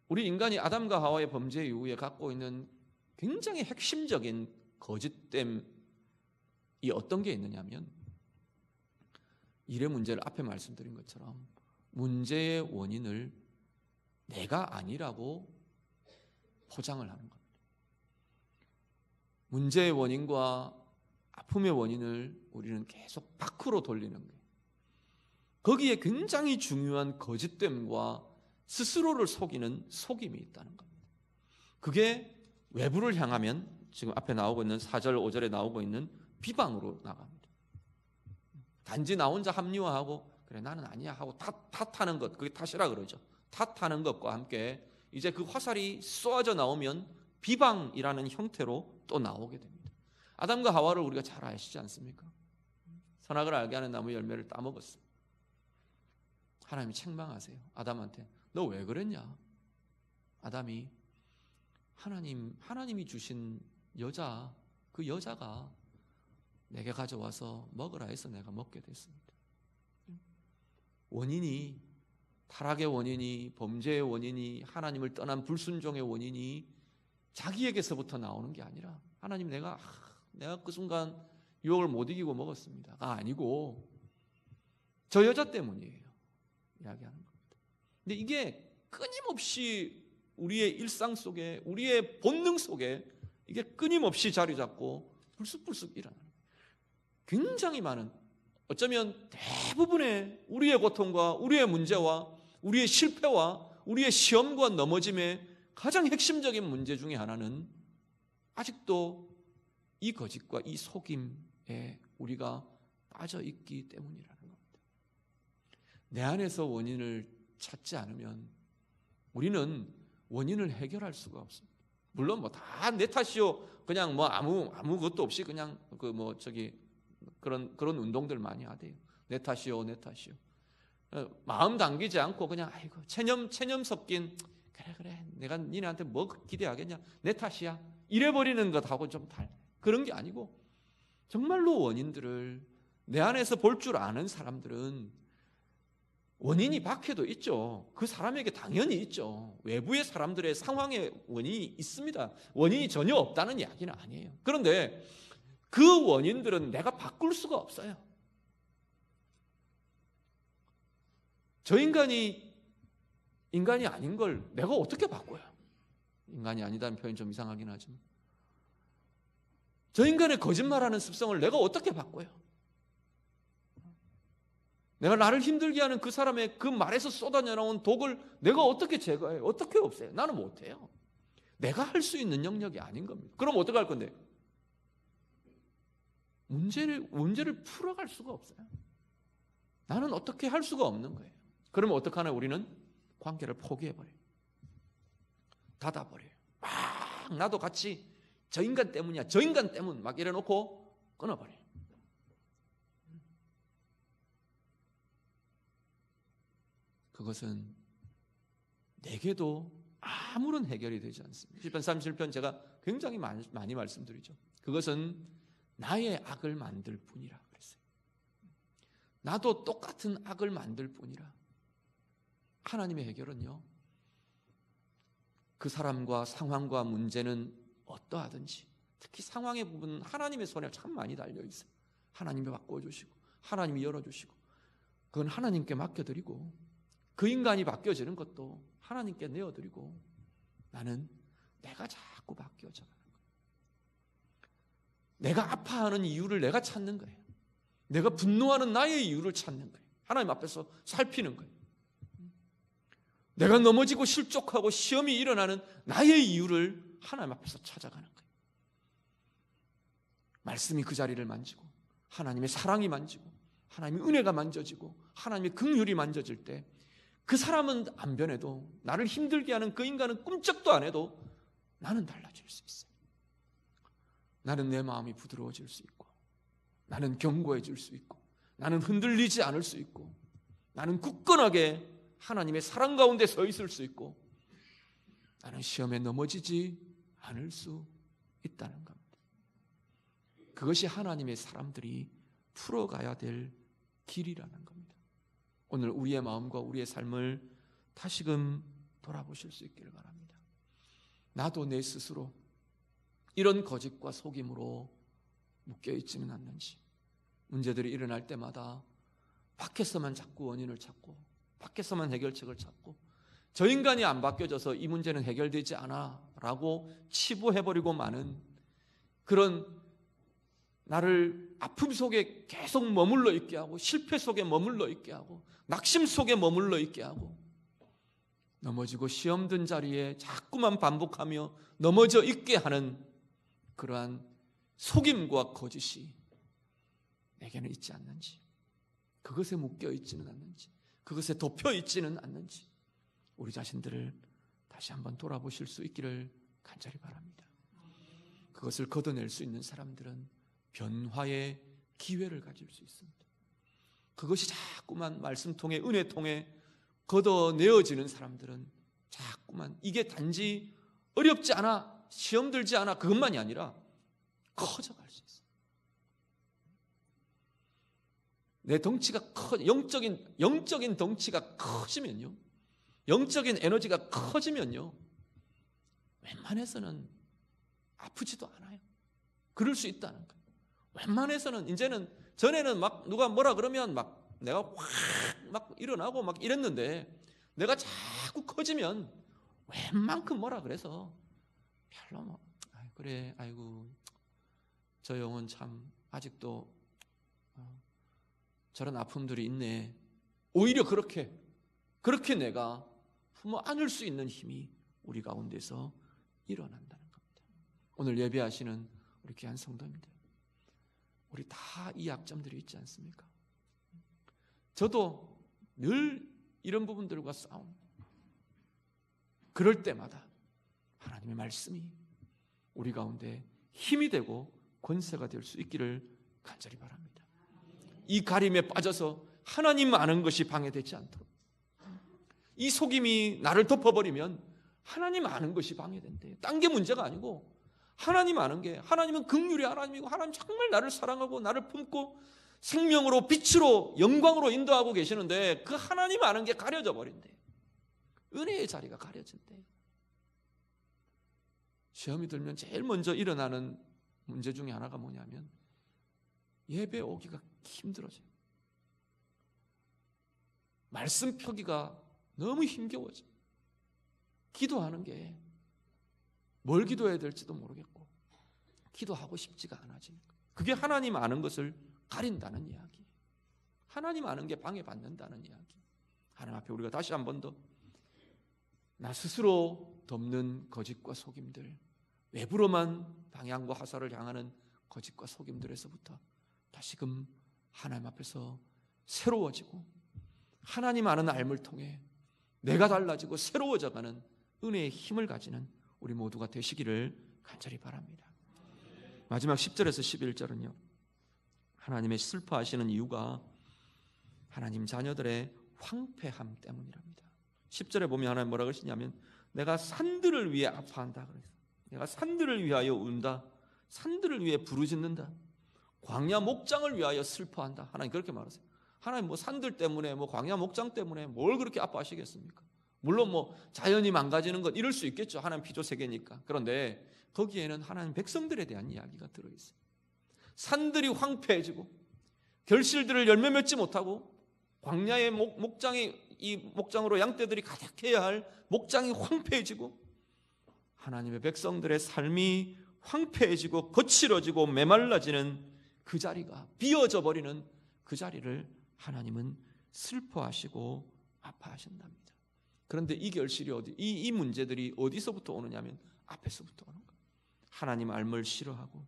우리 인간이 아담과 하와의 범죄 이후에 갖고 있는 굉장히 핵심적인 거짓됨이 어떤 게 있느냐면 일의 문제를 앞에 말씀드린 것처럼 문제의 원인을 내가 아니라고 포장을 하는 겁니다. 문제의 원인과 아픔의 원인을 우리는 계속 밖으로 돌리는 거예요. 거기에 굉장히 중요한 거짓됨과 스스로를 속이는 속임이 있다는 겁니다. 그게 외부를 향하면 지금 앞에 나오고 있는 4절 5절에 나오고 있는 비방으로 나갑니다. 단지 나 혼자 합리화하고 그래 나는 아니야 하고 탓하는 것, 그게 탓이라 그러죠. 탓하는 것과 함께 이제 그 화살이 쏘아져 나오면 비방이라는 형태로 또 나오게 됩니다. 아담과 하와를 우리가 잘 아시지 않습니까? 선악을 알게 하는 나무 열매를 따먹었어요. 하나님이 책망하세요. 아담한테 너 왜 그랬냐? 아담이 하나님이 주신 여자, 그 여자가 내게 가져와서 먹으라 해서 내가 먹게 됐습니다. 원인이, 타락의 원인이, 범죄의 원인이, 하나님을 떠난 불순종의 원인이 자기에게서부터 나오는 게 아니라 하나님 내가 그 순간 유혹을 못 이기고 먹었습니다가 아니고 저 여자 때문이에요 이야기하는 겁니다. 근데 이게 끊임없이 우리의 일상 속에, 우리의 본능 속에 이게 끊임없이 자리 잡고 불쑥불쑥 일어나는 거예요. 굉장히 많은, 어쩌면 대부분의 우리의 고통과 우리의 문제와 우리의 실패와 우리의 시험과 넘어짐의 가장 핵심적인 문제 중에 하나는 아직도 이 거짓과 이 속임에 우리가 빠져 있기 때문이라는 겁니다. 내 안에서 원인을 찾지 않으면 우리는 원인을 해결할 수가 없습니다. 물론 뭐 다 내 탓이요, 그냥 뭐 아무것도 없이 그냥 그런 운동들 많이 하대요. 내 탓이요, 내 탓이요. 마음 당기지 않고 그냥 아이고 체념 섞인 그래 내가 니네한테 뭐 기대하겠냐, 내 탓이야, 이래버리는 것하고 좀 그런 게 아니고, 정말로 원인들을 내 안에서 볼 줄 아는 사람들은 원인이 밖에도 있죠. 그 사람에게 당연히 있죠. 외부의 사람들의 상황에 원인이 있습니다. 원인이 전혀 없다는 이야기는 아니에요. 그런데 그 원인들은 내가 바꿀 수가 없어요. 저 인간이 아닌 걸 내가 어떻게 바꿔요? 인간이 아니다는 표현이 좀 이상하긴 하지만 저 인간의 거짓말하는 습성을 내가 어떻게 바꿔요? 내가 나를 힘들게 하는 그 사람의 그 말에서 쏟아져 나온 독을 내가 어떻게 제거해요? 어떻게 없애요? 나는 못해요. 내가 할 수 있는 영역이 아닌 겁니다. 그럼 어떻게 할 건데? 문제를 풀어갈 수가 없어요. 나는 어떻게 할 수가 없는 거예요. 그러면 어떡하나? 우리는 관계를 포기해버려요. 닫아버려요. 막 나도 같이 저 인간 때문이야, 저 인간 때문 막 이래놓고 끊어버려요. 그것은 내게도 아무런 해결이 되지 않습니다. 시편 37편 제가 굉장히 많이 말씀드리죠. 그것은 나의 악을 만들 뿐이라 그랬어요. 나도 똑같은 악을 만들 뿐이라. 하나님의 해결은요, 그 사람과 상황과 문제는 어떠하든지, 특히 상황의 부분은 하나님의 손에 참 많이 달려있어요. 하나님이 바꿔주시고 하나님이 열어주시고 그건 하나님께 맡겨드리고, 그 인간이 바뀌어지는 것도 하나님께 내어드리고, 나는 내가 자꾸 바뀌어져 가는 거예요. 내가 아파하는 이유를 내가 찾는 거예요. 내가 분노하는 나의 이유를 찾는 거예요. 하나님 앞에서 살피는 거예요. 내가 넘어지고 실족하고 시험이 일어나는 나의 이유를 하나님 앞에서 찾아가는 거예요. 말씀이 그 자리를 만지고, 하나님의 사랑이 만지고, 하나님의 은혜가 만져지고, 하나님의 긍휼이 만져질 때 그 사람은 안 변해도, 나를 힘들게 하는 그 인간은 꿈쩍도 안 해도 나는 달라질 수 있어요. 나는 내 마음이 부드러워질 수 있고, 나는 견고해질 수 있고, 나는 흔들리지 않을 수 있고, 나는 굳건하게 하나님의 사랑 가운데 서 있을 수 있고, 나는 시험에 넘어지지 않을 수 있다는 겁니다. 그것이 하나님의 사람들이 풀어가야 될 길이라는 겁니다. 오늘 우리의 마음과 우리의 삶을 다시금 돌아보실 수 있기를 바랍니다. 나도 내 스스로 이런 거짓과 속임으로 묶여있지는 않는지, 문제들이 일어날 때마다 밖에서만 자꾸 원인을 찾고, 밖에서만 해결책을 찾고, 저 인간이 안 바뀌어져서 이 문제는 해결되지 않아 라고 치부해버리고 마는, 그런 나를 아픔 속에 계속 머물러 있게 하고, 실패 속에 머물러 있게 하고, 낙심 속에 머물러 있게 하고, 넘어지고 시험 든 자리에 자꾸만 반복하며 넘어져 있게 하는 그러한 속임과 거짓이 내게는 있지 않는지, 그것에 묶여 있지는 않는지, 그것에 덮여 있지는 않는지, 우리 자신들을 다시 한번 돌아보실 수 있기를 간절히 바랍니다. 그것을 걷어낼 수 있는 사람들은 변화의 기회를 가질 수 있습니다. 그것이 자꾸만 말씀 통해, 은혜 통해 걷어내어지는 사람들은 자꾸만 이게 단지 어렵지 않아, 시험 들지 않아, 그것만이 아니라 커져갈 수 있어요. 내 덩치가 영적인 덩치가 커지면요, 영적인 에너지가 커지면요, 웬만해서는 아프지도 않아요. 그럴 수 있다는 거예요. 웬만해서는 이제는, 전에는 막 누가 뭐라 그러면 막 내가 확 막 일어나고 막 이랬는데, 내가 자꾸 커지면 웬만큼 뭐라 그래서 별로 뭐 그래, 아이고 저 영혼 참 아직도 저런 아픔들이 있네. 오히려 그렇게 내가 품어 안을 수 있는 힘이 우리 가운데서 일어난다는 겁니다. 오늘 예배하시는 우리 귀한 성도님들, 우리 다 이 약점들이 있지 않습니까? 저도 늘 이런 부분들과 싸웁니다. 그럴 때마다 하나님의 말씀이 우리 가운데 힘이 되고 권세가 될 수 있기를 간절히 바랍니다. 이 가림에 빠져서 하나님 아는 것이 방해되지 않도록, 이 속임이 나를 덮어버리면 하나님 아는 것이 방해된대요. 딴 게 문제가 아니고 하나님 아는 게, 하나님은 긍휼의 하나님이고 하나님 정말 나를 사랑하고 나를 품고 생명으로 빛으로 영광으로 인도하고 계시는데, 그 하나님 아는 게 가려져 버린대요. 은혜의 자리가 가려진대요. 시험이 들면 제일 먼저 일어나는 문제 중에 하나가 뭐냐면 예배 오기가 힘들어져요. 말씀 펴기가 너무 힘겨워져. 기도하는 게 뭘 기도해야 될지도 모르겠고 기도하고 싶지가 않아지는 거예요. 그게 하나님 아는 것을 가린다는 이야기, 하나님 아는 게 방해받는다는 이야기. 하나님 앞에 우리가 다시 한 번 더 나 스스로 덮는 거짓과 속임들, 외부로만 방향과 화살을 향하는 거짓과 속임들에서부터 다시금 하나님 앞에서 새로워지고 하나님 아는 알물 통해 내가 달라지고 새로워져가는 은혜의 힘을 가지는 우리 모두가 되시기를 간절히 바랍니다. 마지막 10절에서 11절은요, 하나님의 슬퍼하시는 이유가 하나님 자녀들의 황폐함 때문이랍니다. 10절에 보면 하나님 뭐라고 하시냐면, 내가 산들을 위해 아파한다 그랬어요. 내가 산들을 위하여 운다, 산들을 위해 부르짖는다, 광야 목장을 위하여 슬퍼한다. 하나님 그렇게 말하세요. 하나님 뭐 산들 때문에 뭐 광야 목장 때문에 뭘 그렇게 아파하시겠습니까? 물론 뭐 자연이 망가지는 것 이럴 수 있겠죠. 하나님 피조 세계니까. 그런데 거기에는 하나님 백성들에 대한 이야기가 들어있어요. 산들이 황폐해지고 결실들을 열매 맺지 못하고 광야의 목장이, 이 목장으로 양떼들이 가득해야 할 목장이 황폐해지고 하나님의 백성들의 삶이 황폐해지고 거칠어지고 메말라지는 그 자리가, 비어져 버리는 그 자리를 하나님은 슬퍼하시고 아파하신답니다. 그런데 이 결실이 이 문제들이 어디서부터 오느냐면 앞에서부터 오는 거예요. 하나님 알물 싫어하고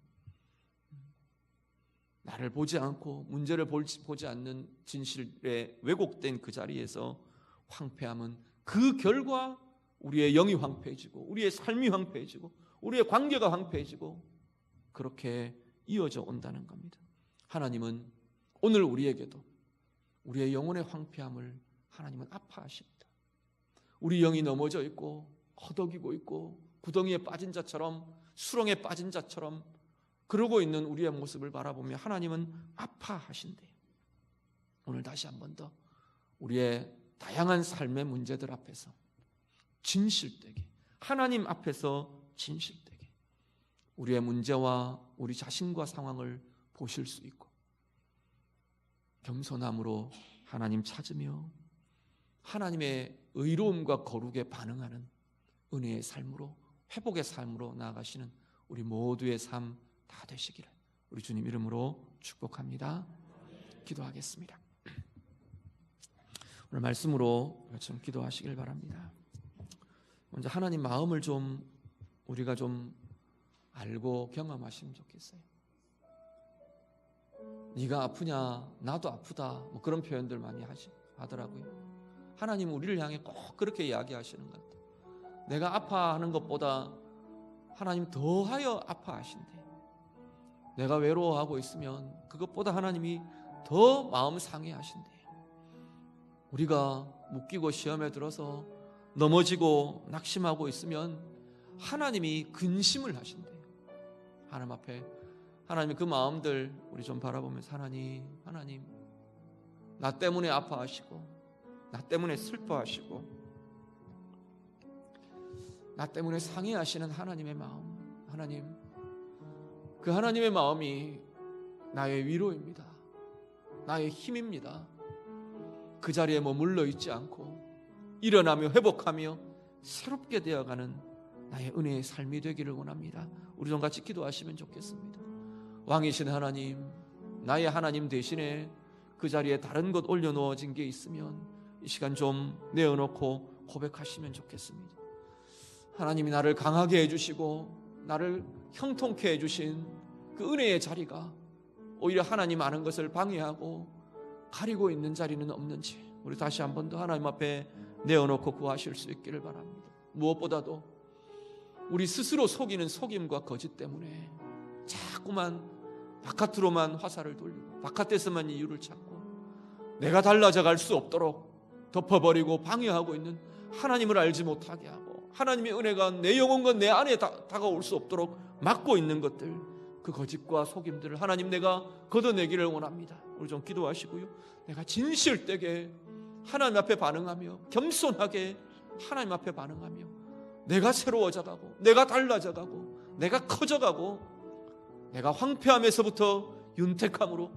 나를 보지 않고 문제를 보지 않는 진실에 왜곡된 그 자리에서 황폐함은 그 결과 우리의 영이 황폐해지고 우리의 삶이 황폐해지고 우리의 관계가 황폐해지고 그렇게 이어져 온다는 겁니다. 하나님은 오늘 우리에게도 우리의 영혼의 황폐함을 하나님은 아파하십니다. 우리 영이 넘어져 있고 허덕이고 있고 구덩이에 빠진 자처럼, 수렁에 빠진 자처럼 그러고 있는 우리의 모습을 바라보며 하나님은 아파하신대요. 오늘 다시 한 번 더 우리의 다양한 삶의 문제들 앞에서 진실되게, 하나님 앞에서 진실되게 우리의 문제와 우리 자신과 상황을 보실 수 있고 겸손함으로 하나님 찾으며 하나님의 의로움과 거룩에 반응하는 은혜의 삶으로, 회복의 삶으로 나아가시는 우리 모두의 삶 다 되시기를 우리 주님 이름으로 축복합니다. 기도하겠습니다. 오늘 말씀으로 좀 기도하시길 바랍니다. 먼저 하나님 마음을 좀 우리가 좀 알고 경험하시면 좋겠어요. 네가 아프냐, 나도 아프다, 뭐 그런 표현들 많이 하더라고요. 하나님은 우리를 향해 꼭 그렇게 이야기하시는 것 같아요. 내가 아파하는 것보다 하나님 더하여 아파하신대. 내가 외로워하고 있으면 그것보다 하나님이 더 마음 상해하신대요. 우리가 묶이고 시험에 들어서 넘어지고 낙심하고 있으면 하나님이 근심을 하신대요. 하나님 앞에 하나님의 그 마음들 우리 좀 바라보면서 하나님 나 때문에 아파하시고 나 때문에 슬퍼하시고 나 때문에 상해하시는 하나님의 마음, 하나님, 그 하나님의 마음이 나의 위로입니다. 나의 힘입니다. 그 자리에 머물러 있지 않고 일어나며 회복하며 새롭게 되어가는 나의 은혜의 삶이 되기를 원합니다. 우리 좀 같이 기도하시면 좋겠습니다. 왕이신 하나님, 나의 하나님 대신에 그 자리에 다른 것 올려놓아진 게 있으면 이 시간 좀 내어놓고 고백하시면 좋겠습니다. 하나님이 나를 강하게 해주시고 나를 형통케 해주신 그 은혜의 자리가 오히려 하나님 아는 것을 방해하고 가리고 있는 자리는 없는지 우리 다시 한 번 더 하나님 앞에 내어놓고 구하실 수 있기를 바랍니다. 무엇보다도 우리 스스로 속이는 속임과 거짓 때문에 자꾸만 바깥으로만 화살을 돌리고 바깥에서만 이유를 찾고 내가 달라져 갈 수 없도록 덮어버리고 방해하고 있는 하나님을 알지 못하게 하고 하나님의 은혜가 내 영혼과 내 안에 다가올 수 없도록 막고 있는 것들, 그 거짓과 속임들을 하나님 내가 걷어내기를 원합니다. 우리 좀 기도하시고요, 내가 진실되게 하나님 앞에 반응하며 겸손하게 하나님 앞에 반응하며 내가 새로워져가고 내가 달라져가고 내가 커져가고 내가 황폐함에서부터 윤택함으로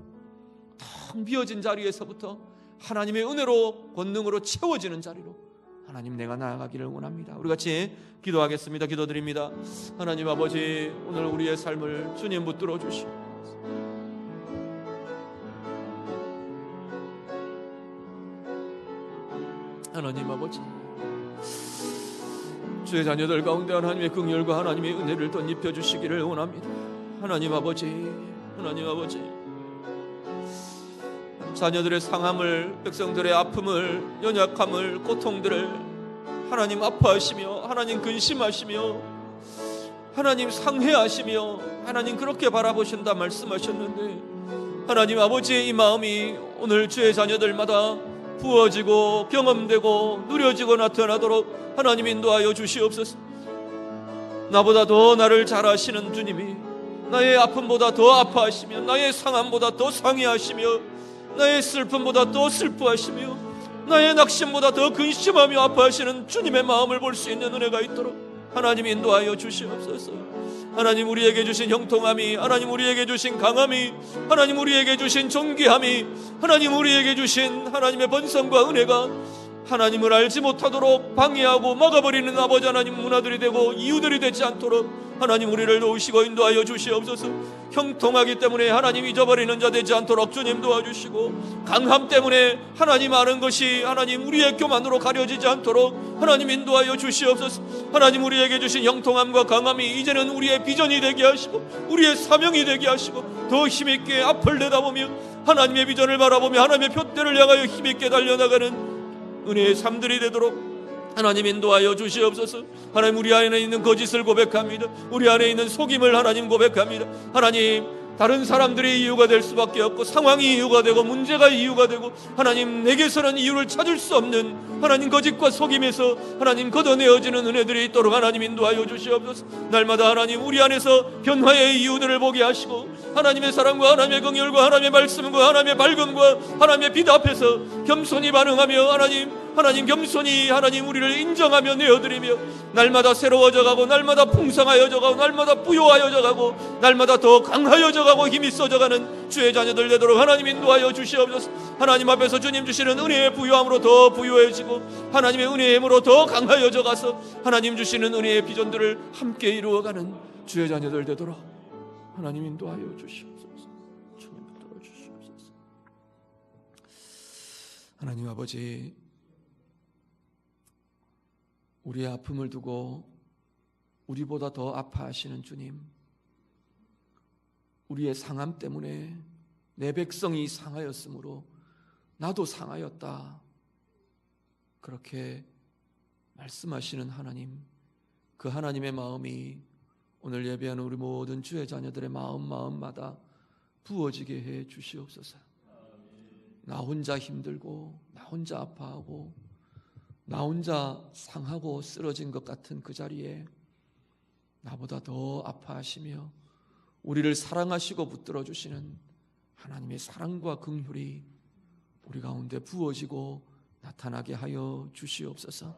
텅 비어진 자리에서부터 하나님의 은혜로 권능으로 채워지는 자리로 하나님 내가 나아가기를 원합니다. 우리 같이 기도하겠습니다. 기도드립니다. 하나님 아버지, 오늘 우리의 삶을 주님 붙들어 주시옵소서. 하나님 아버지, 주의 자녀들 가운데 하나님의 긍휼과 하나님의 은혜를 덧입혀 주시기를 원합니다. 하나님 아버지, 하나님 아버지, 자녀들의 상함을, 백성들의 아픔을, 연약함을, 고통들을 하나님 아파하시며 하나님 근심하시며 하나님 상해하시며 하나님 그렇게 바라보신다 말씀하셨는데, 하나님 아버지의 이 마음이 오늘 주의 자녀들마다 부어지고 경험되고 누려지고 나타나도록 하나님 인도하여 주시옵소서. 나보다 더 나를 잘 아시는 주님이 나의 아픔보다 더 아파하시며 나의 상함보다 더 상해하시며 나의 슬픔보다 더 슬퍼하시며 나의 낙심보다 더 근심하며 아파하시는 주님의 마음을 볼 수 있는 은혜가 있도록 하나님 인도하여 주시옵소서. 하나님 우리에게 주신 형통함이, 하나님 우리에게 주신 강함이, 하나님 우리에게 주신 존귀함이, 하나님 우리에게 주신 하나님의 번성과 은혜가 하나님을 알지 못하도록 방해하고 막아버리는 아버지 하나님 문화들이 되고 이유들이 되지 않도록 하나님 우리를 도우시고 인도하여 주시옵소서. 형통하기 때문에 하나님 잊어버리는 자 되지 않도록 주님 도와주시고, 강함 때문에 하나님 아는 것이 하나님 우리의 교만으로 가려지지 않도록 하나님 인도하여 주시옵소서. 하나님 우리에게 주신 형통함과 강함이 이제는 우리의 비전이 되게 하시고 우리의 사명이 되게 하시고 더 힘있게 앞을 내다보며 하나님의 비전을 바라보며 하나님의 표대를 향하여 힘있게 달려나가는 은혜의 삶들이 되도록 하나님 인도하여 주시옵소서. 하나님 우리 안에 있는 거짓을 고백합니다. 우리 안에 있는 속임을 하나님 고백합니다. 하나님 다른 사람들의 이유가 될 수밖에 없고 상황이 이유가 되고 문제가 이유가 되고 하나님 내게서는 이유를 찾을 수 없는 하나님 거짓과 속임에서 하나님 걷어내어지는 은혜들이 있도록 하나님 인도하여 주시옵소서. 날마다 하나님 우리 안에서 변화의 이유들을 보게 하시고 하나님의 사랑과 하나님의 긍휼과 하나님의 말씀과 하나님의 밝음과 하나님의 빛 앞에서 겸손히 반응하며 하나님 겸손히 하나님 우리를 인정하며 내어드리며 날마다 새로워져가고 날마다 풍성하여져가고 날마다 부요하여져가고 날마다 더 강하여져가고 힘이 쏟아가는 주의 자녀들 되도록 하나님 인도하여 주시옵소서. 하나님 앞에서 주님 주시는 은혜의 부요함으로 더 부요해지고 하나님의 은혜의 힘으로 더 강하여져가서 하나님 주시는 은혜의 비전들을 함께 이루어가는 주의 자녀들 되도록 하나님 인도하여 주시옵소서. 주님 붙들어 주시옵소서. 하나님 아버지, 우리의 아픔을 두고 우리보다 더 아파하시는 주님, 우리의 상함 때문에 내 백성이 상하였으므로 나도 상하였다, 그렇게 말씀하시는 하나님, 그 하나님의 마음이 오늘 예배하는 우리 모든 주의 자녀들의 마음마다 부어지게 해 주시옵소서. 나 혼자 힘들고 나 혼자 아파하고 나 혼자 상하고 쓰러진 것 같은 그 자리에 나보다 더 아파하시며 우리를 사랑하시고 붙들어 주시는 하나님의 사랑과 긍휼이 우리 가운데 부어지고 나타나게 하여 주시옵소서.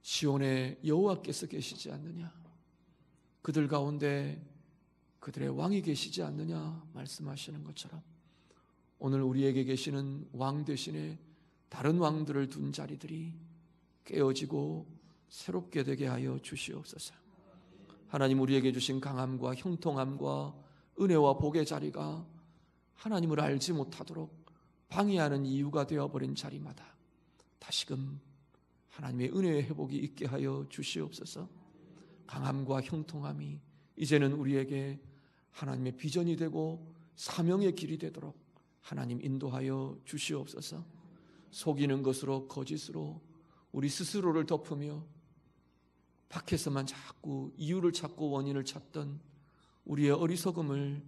시온에 여호와께서 계시지 않느냐, 그들 가운데 그들의 왕이 계시지 않느냐 말씀하시는 것처럼 오늘 우리에게 계시는 왕 대신에 다른 왕들을 둔 자리들이 깨어지고 새롭게 되게 하여 주시옵소서. 하나님, 우리에게 주신 강함과 형통함과 은혜와 복의 자리가 하나님을 알지 못하도록 방해하는 이유가 되어버린 자리마다 다시금 하나님의 은혜의 회복이 있게 하여 주시옵소서. 강함과 형통함이 이제는 우리에게 하나님의 비전이 되고 사명의 길이 되도록 하나님 인도하여 주시옵소서. 속이는 것으로 거짓으로 우리 스스로를 덮으며 밖에서만 자꾸 이유를 찾고 원인을 찾던 우리의 어리석음을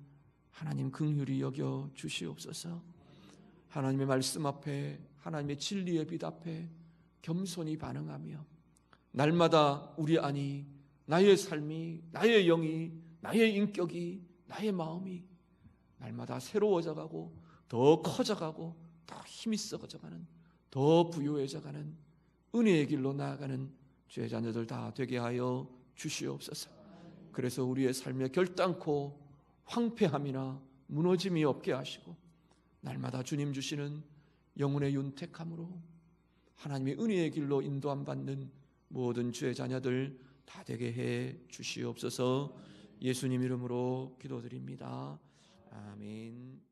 하나님 긍휼히 여겨 주시옵소서. 하나님의 말씀 앞에, 하나님의 진리의 빛 앞에 겸손히 반응하며 날마다 우리 안이, 나의 삶이, 나의 영이, 나의 인격이, 나의 마음이 날마다 새로워져가고 더 커져가고 더 힘이 썩어져가는, 더 부유해져가는 은혜의 길로 나아가는 주의 자녀들 다 되게 하여 주시옵소서. 그래서 우리의 삶에 결단코 황폐함이나 무너짐이 없게 하시고 날마다 주님 주시는 영혼의 윤택함으로 하나님의 은혜의 길로 인도함 받는 모든 주의 자녀들 다 되게 해 주시옵소서. 예수님 이름으로 기도드립니다. 아멘.